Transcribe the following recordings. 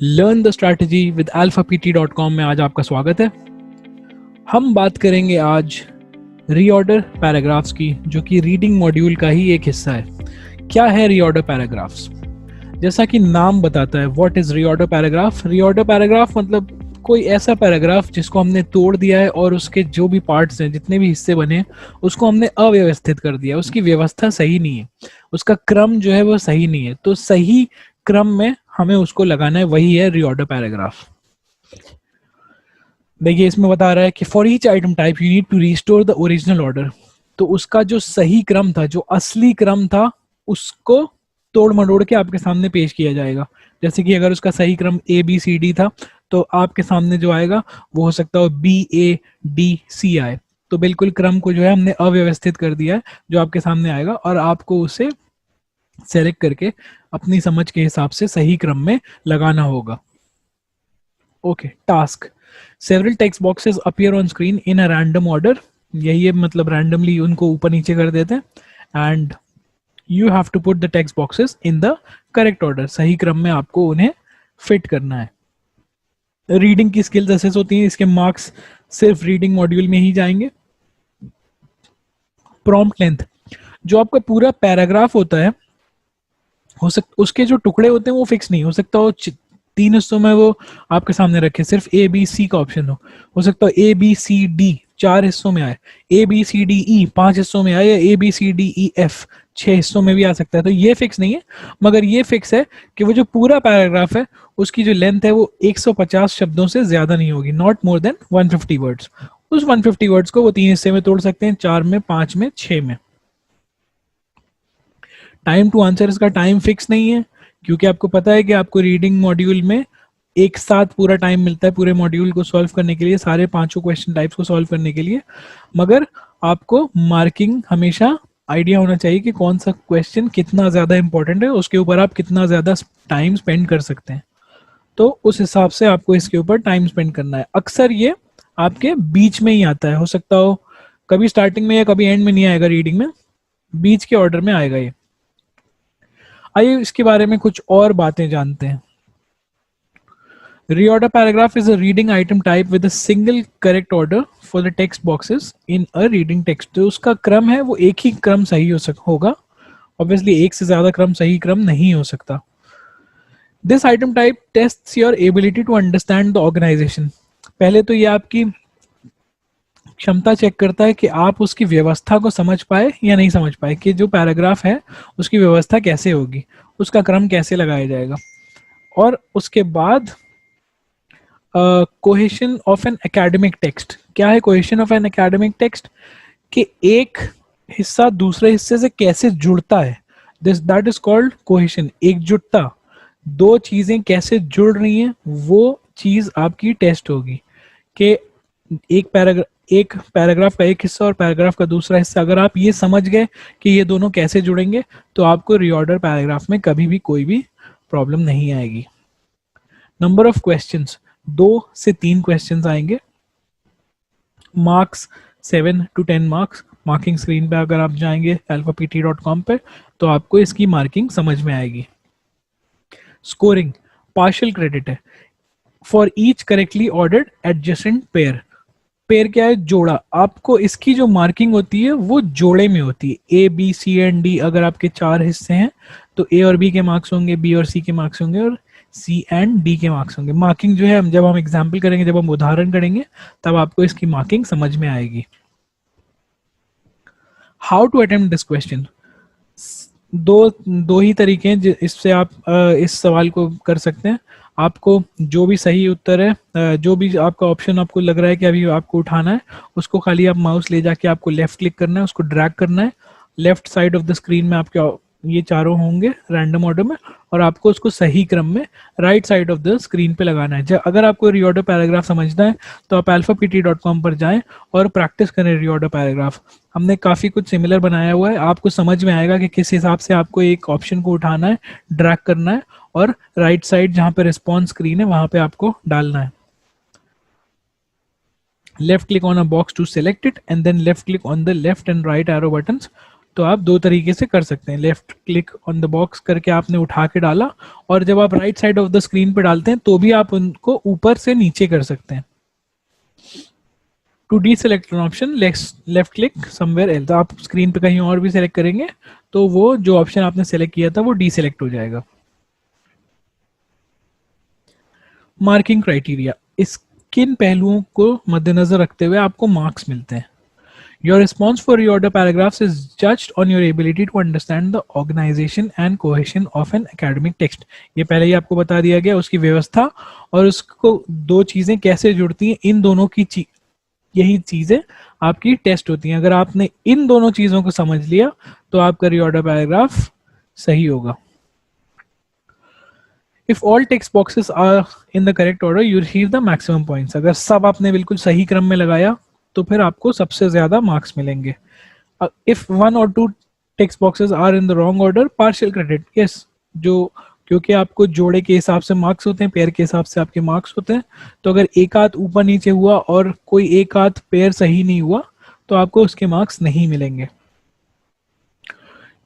Learn the strategy with alphapt.com में आज आपका स्वागत है। हम बात करेंगे आज रीऑर्डर पैराग्राफ्स की, जो कि रीडिंग मॉड्यूल का ही एक हिस्सा है। क्या है रीऑर्डर पैराग्राफ्स? जैसा कि नाम बताता है, what is reorder paragraph. Reorder paragraph मतलब कोई ऐसा पैराग्राफ जिसको हमने तोड़ दिया है और उसके जो भी पार्ट्स हैं, जितने भी हिस्से बने हैं, उसको हमने अव्यवस्थित कर दिया। उसकी व्यवस्था सही नहीं है, उसका क्रम जो है वो सही नहीं है, तो सही क्रम में हमें उसको लगाना है, वही है रीऑर्डर पैराग्राफ। देखिए इसमें बता रहा है कि for each item type you need to restore the original order. तो उसका जो सही क्रम था, जो असली क्रम था, उसको तोड़ मरोड़ के आपके सामने पेश किया जाएगा। जैसे कि अगर उसका सही क्रम ABCD था, तो आपके सामने जो आएगा वो हो सकता है BADC आए। तो बिल्कुल क्रम को जो है हमने अव्यवस्थित कर दिया है, जो आपके सामने आएगा, और आपको उसे सेलेक्ट करके अपनी समझ के हिसाब से सही क्रम में लगाना होगा। Okay, task. Several text boxes appear on screen in a random order. यही है, मतलब रैंडमली उनको ऊपर नीचे कर देते हैं। And you have to put the text boxes in the correct order. सही क्रम में आपको उन्हें फिट करना है। रीडिंग की स्किल्स असेस होती हैं, इसके मार्क्स सिर्फ रीडिंग मॉड्यूल में ही जाएंगे। प्रॉम्प्ट लेंथ, जो आपका पूरा पैराग्राफ होता है, उसके जो टुकड़े होते हैं वो फिक्स नहीं हो सकता। वो 3 हिस्सों में वो आपके सामने रखे, सिर्फ ABC का ऑप्शन हो सकता है ABCD 4 हिस्सों में आए, ABCDE 5 हिस्सों में आए, या ABCDEF 6 हिस्सों में भी आ सकता है। तो ये फिक्स नहीं है, मगर ये फिक्स है कि वो जो पूरा पैराग्राफ है उसकी जो लेंथ है वो 150 शब्दों से ज्यादा नहीं होगी, नॉट मोर देन 150 वर्ड्स। उस 150 वर्ड्स को वो 3 हिस्से में तोड़ सकते हैं, 4 में, 5 में, 6 में। टाइम टू आंसर, इसका टाइम फिक्स नहीं है, क्योंकि आपको पता है कि आपको रीडिंग मॉड्यूल में एक साथ पूरा टाइम मिलता है पूरे मॉड्यूल को सॉल्व करने के लिए, सारे 5 क्वेश्चन टाइप्स को सॉल्व करने के लिए। मगर आपको मार्किंग हमेशा आइडिया होना चाहिए कि कौन सा क्वेश्चन कितना ज़्यादा इंपॉर्टेंट है, उसके ऊपर आप कितना ज़्यादा टाइम स्पेंड कर सकते हैं। तो उस हिसाब से आपको इसके ऊपर टाइम स्पेंड करना है। अक्सर ये आपके बीच में ही आता है, हो सकता हो कभी स्टार्टिंग में या कभी एंड में नहीं आएगा, रीडिंग में बीच के ऑर्डर में आएगा ये। आइए इसके बारे में कुछ और बातें जानते हैं। Reorder paragraph is a reading item type with a single correct order for the text boxes in a reading text। जो उसका क्रम है वो एक ही क्रम सही होगा। Obviously एक से ज्यादा क्रम सही क्रम नहीं हो सकता। This item type tests your ability to understand the organization। पहले तो ये आपकी क्षमता चेक करता है कि आप उसकी व्यवस्था को समझ पाए या नहीं समझ पाए, कि जो पैराग्राफ है उसकी व्यवस्था कैसे होगी, उसका क्रम कैसे लगाया जाएगा। और उसके बाद cohesion of an academic text. क्या है cohesion of an academic text? कि एक हिस्सा दूसरे हिस्से से कैसे जुड़ता है, दैट इज कॉल्ड कोहेशन। एकजुटता, दो चीजें कैसे जुड़ रही हैं, वो चीज आपकी टेस्ट होगी। कि एक पैराग्राफ का एक हिस्सा और पैराग्राफ का दूसरा हिस्सा, अगर आप ये समझ गए कि ये दोनों कैसे जुड़ेंगे, तो आपको रीऑर्डर पैराग्राफ में कभी भी कोई भी प्रॉब्लम नहीं आएगी। नंबर ऑफ क्वेश्चंस, 2 से 3 क्वेश्चंस आएंगे। Marks 7 to 10 marks. Marking screen पे अगर आप जाएंगे alphapt.com पे, तो आपको इसकी मार्किंग समझ में आएगी। स्कोरिंग, पार्शियल क्रेडिट है for each correctly ordered adjacent pair. Pair क्या है? जोड़ा। आपको इसकी जो मार्किंग होती है वो जोड़े में होती है। ABCD अगर आपके 4 हिस्से हैं, तो A और B के मार्क्स होंगे, B और C के मार्क्स होंगे, और C&D के मार्क्स होंगे। मार्किंग जो है, हम जब हम एग्जाम्पल करेंगे, जब हम उदाहरण करेंगे, तब आपको इसकी मार्किंग समझ में आएगी। How to attempt this question, दो ही तरीके हैं इससे आप इस सवाल को कर सकते हैं। आपको जो भी सही उत्तर है, जो भी आपका ऑप्शन आपको लग रहा है कि अभी आपको उठाना है, उसको खाली आप माउस ले जाके आपको लेफ्ट क्लिक करना है, उसको ड्रैग करना है। Left side of the screen में आपके ये चारों होंगे रैंडम ऑर्डर में, और आपको उसको सही क्रम में right side of the screen पे लगाना है। अगर आपको रीऑर्डर पैराग्राफ समझना है, तो आप alphapt.com पर जाएं और प्रैक्टिस करें रीऑर्डर पैराग्राफ। हमने काफ़ी कुछ सिमिलर बनाया हुआ है, आपको समझ में आएगा कि किस हिसाब से आपको एक ऑप्शन को उठाना है, ड्रैग करना है, और राइट साइड जहाँ पे रिस्पॉन्स स्क्रीन है वहाँ पे आपको डालना है। Left click on a box to select it, and then left click on the left and right arrow buttons तो आप दो तरीके से कर सकते हैं, left click on the box करके आपने उठा के डाला, और जब आप right side of the screen पे डालते हैं तो भी आप उनको ऊपर से नीचे कर सकते हैं। To deselect an option, left click somewhere else, तो आप स्क्रीन पे कहीं और भी सेलेक्ट करेंगे तो वो जो ऑप्शन आपने सेलेक्ट किया था वो डी सेलेक्ट हो जाएगा। मार्किंग क्राइटेरिया, इस किन पहलुओं को मद्देनजर रखते हुए आपको मार्क्स मिलते हैं? Your response for reorder paragraphs is judged on your ability to understand the organization and cohesion of an academic text. ये पहले ही आपको बता दिया गया, उसकी व्यवस्था और उसको दो चीजें कैसे जुड़ती हैं, इन दोनों की यही चीजें आपकी टेस्ट होती हैं। अगर आपने इन दोनों चीजों को समझ लिया तो आपका रीऑर्डर पैराग्राफ सही होगा। If all text boxes are in the correct order, you receive the maximum points. अगर सब आपने बिल्कुल सही क्रम में लगाया तो फिर आपको सबसे ज्यादा मार्क्स मिलेंगे। If one or two text boxes are in the wrong order, partial credit. Yes, जो क्योंकि आपको जोड़े के हिसाब से मार्क्स होते हैं, पेयर के हिसाब से आपके मार्क्स होते हैं, तो अगर एक आध ऊपर नीचे हुआ और कोई एक आध पेयर सही नहीं हुआ तो आपको उसके मार्क्स नहीं मिलेंगे।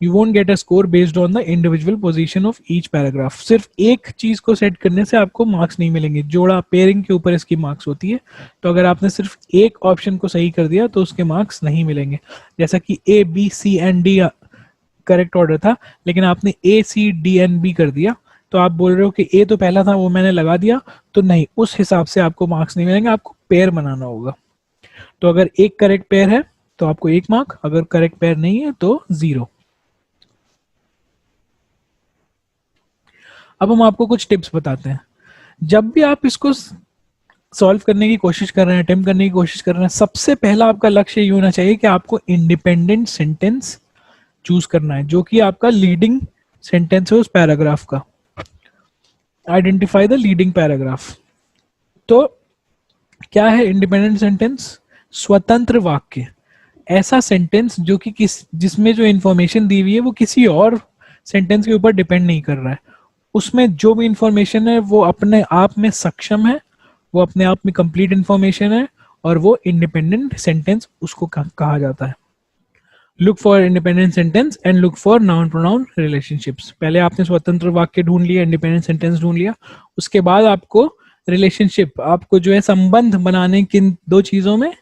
You won't get a score based on the individual position of each paragraph. सिर्फ एक चीज को सेट करने से आपको मार्क्स नहीं मिलेंगे, जोड़ा पेयरिंग के ऊपर इसकी मार्क्स होती है। तो अगर आपने सिर्फ एक ऑप्शन को सही कर दिया तो उसके मार्क्स नहीं मिलेंगे। जैसा कि A B C and D correct order था, लेकिन आपने A C D and B कर दिया, तो आप बोल रहे हो कि ए तो पहला था वो मैंने लगा दिया, तो नहीं, उस हिसाब से आपको मार्क्स नहीं मिलेंगे, आपको पेयर बनाना होगा। तो अगर एक करेक्ट पेयर है तो आपको 1 मार्क, अगर करेक्ट पेयर नहीं है तो 0। अब हम आपको कुछ टिप्स बताते हैं। जब भी आप इसको सॉल्व करने की कोशिश कर रहे हैं, अटेम्प्ट करने की कोशिश कर रहे हैं, सबसे पहला आपका लक्ष्य ये होना चाहिए कि आपको इंडिपेंडेंट सेंटेंस चूज करना है जो कि आपका लीडिंग सेंटेंस है उस पैराग्राफ का। Identify the leading paragraph. तो क्या है इंडिपेंडेंट सेंटेंस? स्वतंत्र वाक्य, ऐसा सेंटेंस जो कि जिसमें जो इंफॉर्मेशन दी हुई है वो किसी और सेंटेंस के ऊपर डिपेंड नहीं कर रहा है, उसमें जो भी इंफॉर्मेशन है वो अपने आप में सक्षम है, वो अपने आप में कंप्लीट इंफॉर्मेशन है, और वो इंडिपेंडेंट सेंटेंस उसको कहा जाता है। Look for independent sentence and look for noun pronoun relationships. पहले आपने स्वतंत्र वाक्य ढूंढ लिया, इंडिपेंडेंट सेंटेंस ढूंढ लिया, उसके बाद आपको रिलेशनशिप, आपको जो है संबंध बनाने किन दो चीजों में,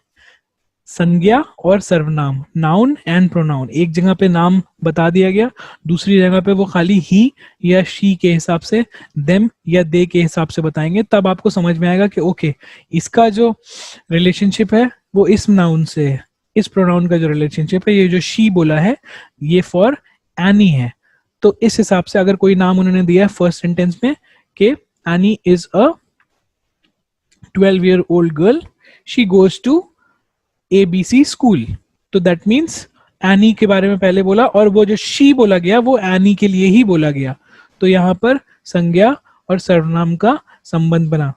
संज्ञा और सर्वनाम, नाउन एंड प्रोनाउन। एक जगह पे नाम बता दिया गया, दूसरी जगह पे वो खाली ही या शी के हिसाब से, देम या दे के हिसाब से बताएंगे, तब आपको समझ में आएगा कि ओके, इसका जो रिलेशनशिप है वो इस नाउन से है, इस प्रोनाउन का जो रिलेशनशिप है, ये जो शी बोला है ये फॉर एनी है। तो इस हिसाब से अगर कोई नाम उन्होंने दिया है फर्स्ट सेंटेंस में कि Annie is a 12-year-old girl, she goes to ABC school, तो दैट मीन्स एनी के बारे में पहले बोला, और वो जो शी बोला गया वो एनी के लिए ही बोला गया, तो यहाँ पर संज्ञा और सर्वनाम का संबंध बना,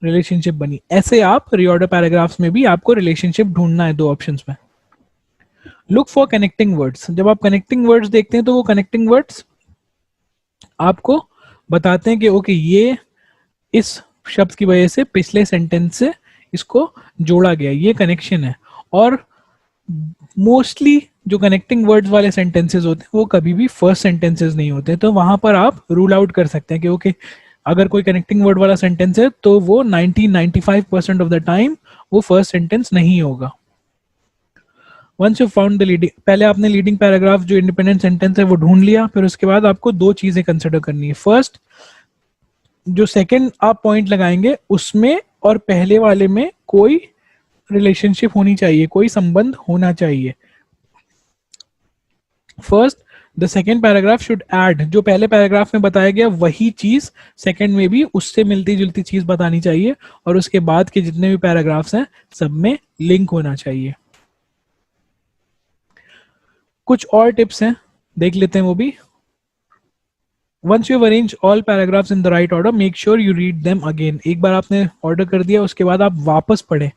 रिलेशनशिप बनी। ऐसे आप रीऑर्डर पैराग्राफ्स में भी आपको रिलेशनशिप ढूंढना है दो ऑप्शंस में। Look for connecting words. जब आप कनेक्टिंग वर्ड्स देखते हैं तो वो कनेक्टिंग वर्ड्स आपको बताते हैं कि ओके, ये इस शब्द की वजह से पिछले सेंटेंस से इसको जोड़ा गया, ये कनेक्शन है। और मोस्टली जो कनेक्टिंग वर्ड्स वाले सेंटेंसेस होते हैं वो कभी भी फर्स्ट सेंटेंसेस नहीं होते, तो वहां पर आप रूल आउट कर सकते हैं कि ओके, अगर कोई कनेक्टिंग वर्ड वाला सेंटेंस है तो वो 90-95% ऑफ द टाइम वो फर्स्ट सेंटेंस नहीं होगा। Once you found the leading, पहले आपने लीडिंग पैराग्राफ जो इंडिपेंडेंट सेंटेंस है वो ढूंढ लिया, फिर उसके बाद आपको दो चीजें कंसिडर करनी है। फर्स्ट, जो सेकंड आप पॉइंट लगाएंगे उसमें और पहले वाले में कोई रिलेशनशिप होनी चाहिए, कोई संबंध होना चाहिए। First, the second paragraph should add, जो पहले पैराग्राफ में बताया गया वही चीज सेकेंड में भी उससे मिलती जुलती चीज बतानी चाहिए, और उसके बाद के जितने भी पैराग्राफ्स हैं सब में लिंक होना चाहिए। कुछ और टिप्स हैं, देख लेते हैं वो भी। Once you have arranged all paragraphs in the right order, make sure you read them again. एक बार आपने ऑर्डर कर दिया उसके बाद आप वापस पढ़ें।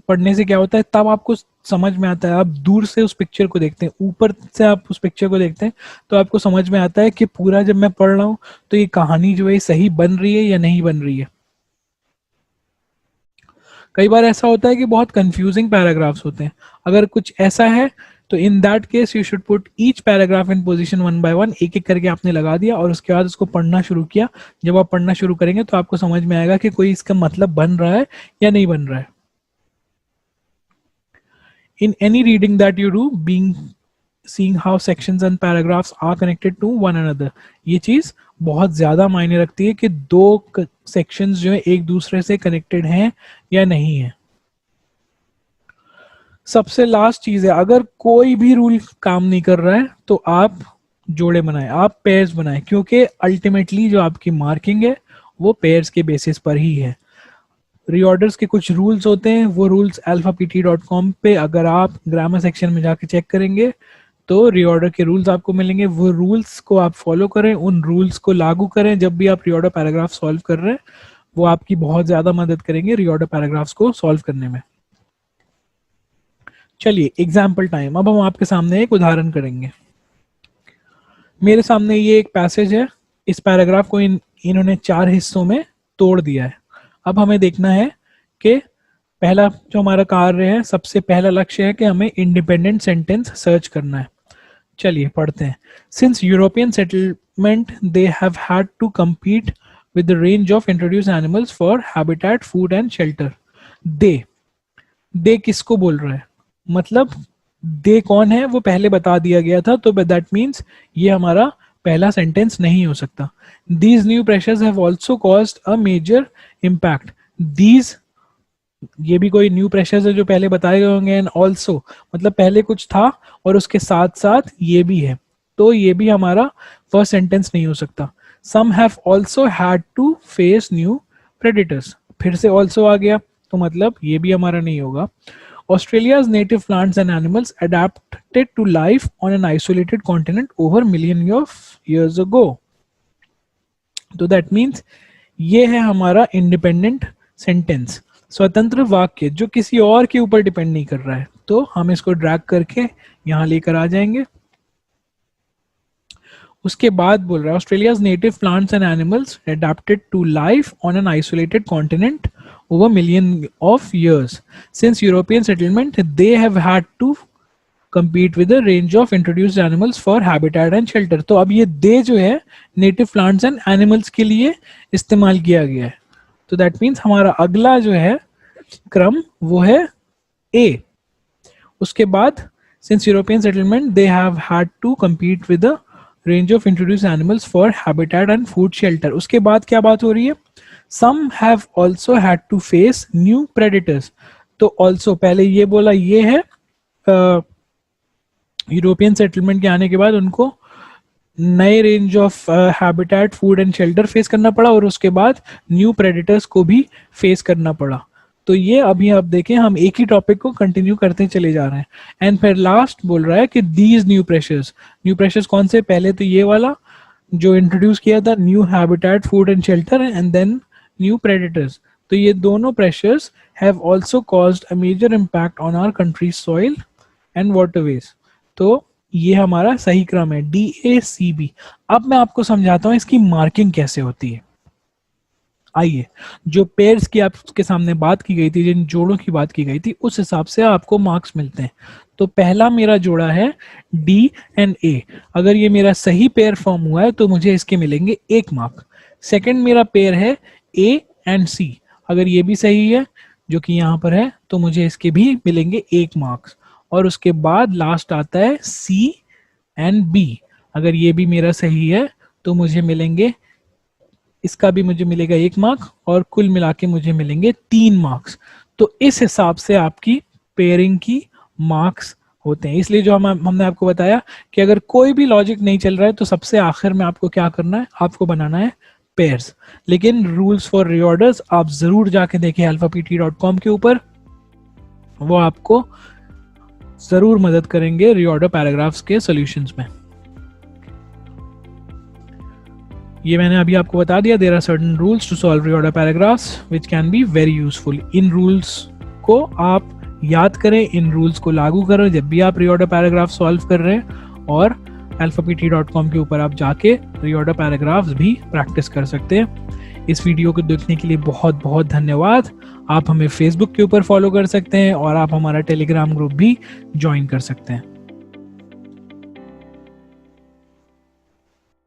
पढ़ने से क्या होता है, तब आपको समझ में आता है। आप दूर से उस पिक्चर को देखते हैं, ऊपर से आप उस पिक्चर को देखते हैं तो आपको समझ में आता है कि पूरा जब मैं पढ़ रहा हूँ तो ये कहानी जो है सही बन रही है या नहीं बन रही है। कई बार ऐसा होता है कि बहुत कंफ्यूजिंग पैराग्राफ्स होते हैं। अगर कुछ ऐसा है तो in that case you should put each paragraph in position 1 by 1, एक एक करके आपने लगा दिया और उसके बाद उसको पढ़ना शुरू किया। जब आप पढ़ना शुरू करेंगे तो आपको समझ में आएगा कि कोई इसका मतलब बन रहा है या नहीं बन रहा है। In any reading that you do, seeing how sections and paragraphs are connected to one another, ये चीज बहुत ज्यादा मायने रखती है कि दो सेक्शंस जो है एक दूसरे से कनेक्टेड हैं या नहीं है। सबसे लास्ट चीज है, अगर कोई भी रूल काम नहीं कर रहा है तो आप जोड़े बनाएं, आप पेयर्स बनाएं, क्योंकि अल्टीमेटली जो आपकी मार्किंग है वो पेयर्स के बेसिस पर ही है। रीऑर्डर्स के कुछ रूल्स होते हैं, वो रूल्स alphapt.com पे अगर आप ग्रामर सेक्शन में जाके चेक करेंगे तो रीऑर्डर के रूल्स आपको मिलेंगे। वो रूल्स को आप फॉलो करें, उन रूल्स को लागू करें जब भी आप रीऑर्डर पैराग्राफ सॉल्व कर रहे हैं, वो आपकी बहुत ज्यादा मदद करेंगे रीऑर्डर पैराग्राफ्स को सॉल्व करने में। चलिए एग्जाम्पल टाइम, अब हम आपके सामने एक उदाहरण करेंगे। मेरे सामने ये एक पैसेज है, इस पैराग्राफ को इन्होंने 4 हिस्सों में तोड़ दिया है। अब हमें देखना है कि पहला जो हमारा कार्य है, सबसे पहला लक्ष्य है कि हमें इंडिपेंडेंट सेंटेंस सर्च करना है। चलिए पढ़ते हैं। Since European settlement they have had to compete with the range of introduced animals for habitat, food and shelter. दे किसको बोल रहा है, मतलब दे कौन है वो पहले बता दिया गया था, तो दैट मीन्स ये हमारा पहला सेंटेंस नहीं हो सकता। These new pressures have also caused a major impact. These, ये भी कोई न्यू प्रेशर्स है जो पहले बताए गए होंगे, एंड ऑल्सो मतलब पहले कुछ था और उसके साथ साथ ये भी है, तो ये भी हमारा फर्स्ट सेंटेंस नहीं हो सकता। Some have also had to face new predators. फिर से also आ गया तो मतलब ये भी हमारा नहीं होगा। Australia's native plants and animals adapted to life on an isolated continent over millions of years ago. तो दैट मीन्स ये है हमारा इंडिपेंडेंट सेंटेंस, स्वतंत्र वाक्य जो किसी और के ऊपर डिपेंड नहीं कर रहा है। तो हम इसको ड्रैग करके यहां लेकर आ जाएंगे। उसके बाद बोल रहा है Australia's native plants and animals adapted to life on an isolated continent over million of years. Since European settlement, they have had to compete with a range of introduced animals for habitat and shelter. तो अब ये दे जो है native plants and animals के लिए इस्तेमाल किया गया है। तो that means हमारा अगला जो है क्रम वो है A। उसके बाद since European settlement, they have had to compete with a range of introduced animals for habitat and food shelter. उसके बाद क्या बात हो रही है, Some have also had to face new predators. तो also पहले ये बोला, ये है यूरोपियन सेटलमेंट के आने के बाद उनको नए range of habitat, food and shelter face करना पड़ा और उसके बाद न्यू प्रेडेटर्स को भी फेस करना पड़ा। तो ये अभी आप देखें हम एक ही टॉपिक को कंटिन्यू करते चले जा रहे हैं। एंड फिर लास्ट बोल रहा है कि दीज न्यू प्रेशर्स कौन से, पहले तो ये वाला जो इंट्रोड्यूस किया था, new habitat, food and shelter, and then new predators. तो ये दोनों pressures have also caused a major impact on our country soil and waterways. तो ये हमारा सही क्रम है DACB। अब मैं आपको समझाता हूं इसकी मार्किंग कैसे होती है। आइए, जो पेयर्स की आपके सामने बात की गई थी, जिन जोड़ों की बात की गई थी, उस हिसाब से आपको मार्क्स मिलते हैं। तो पहला मेरा जोड़ा है D and A। अगर ये मेरा सही पेयर फॉर्म हुआ है तो मुझे इसके मिलेंगे 1 मार्क। सेकंड मेरा पेयर है A and C। अगर ये भी सही है जो कि यहाँ पर है तो मुझे इसके भी मिलेंगे 1 मार्क्स। और उसके बाद लास्ट आता है C and B। अगर ये भी मेरा सही है तो मुझे मिलेंगे, इसका भी मुझे मिलेगा 1 मार्क और कुल मिला के मुझे मिलेंगे 3 मार्क्स। तो इस हिसाब से आपकी पेयरिंग की मार्क्स होते हैं। इसलिए जो हमने आपको बताया कि अगर कोई भी लॉजिक नहीं चल रहा है तो सबसे आखिर में आपको क्या करना है, आपको बनाना है पेयर्स। लेकिन रूल्स फॉर रीऑर्डर्स आप जरूर जाके देखें alphapt.com के ऊपर, वो आपको जरूर मदद करेंगे रीऑर्डर पैराग्राफ्स के सॉल्यूशंस में। ये मैंने अभी आपको बता दिया, there are certain rules to solve reorder paragraphs which can be very useful. इन रूल्स को आप याद करें, इन रूल्स को लागू करें जब भी आप रीऑर्डर पैराग्राफ सॉल्व कर रहे हैं, और alphapt.com के ऊपर आप जाके रीऑर्डर पैराग्राफ्स भी प्रैक्टिस कर सकते हैं। इस वीडियो को देखने के लिए बहुत बहुत धन्यवाद। आप हमें फेसबुक के ऊपर फॉलो कर सकते हैं और आप हमारा टेलीग्राम ग्रुप भी ज्वाइन कर सकते हैं।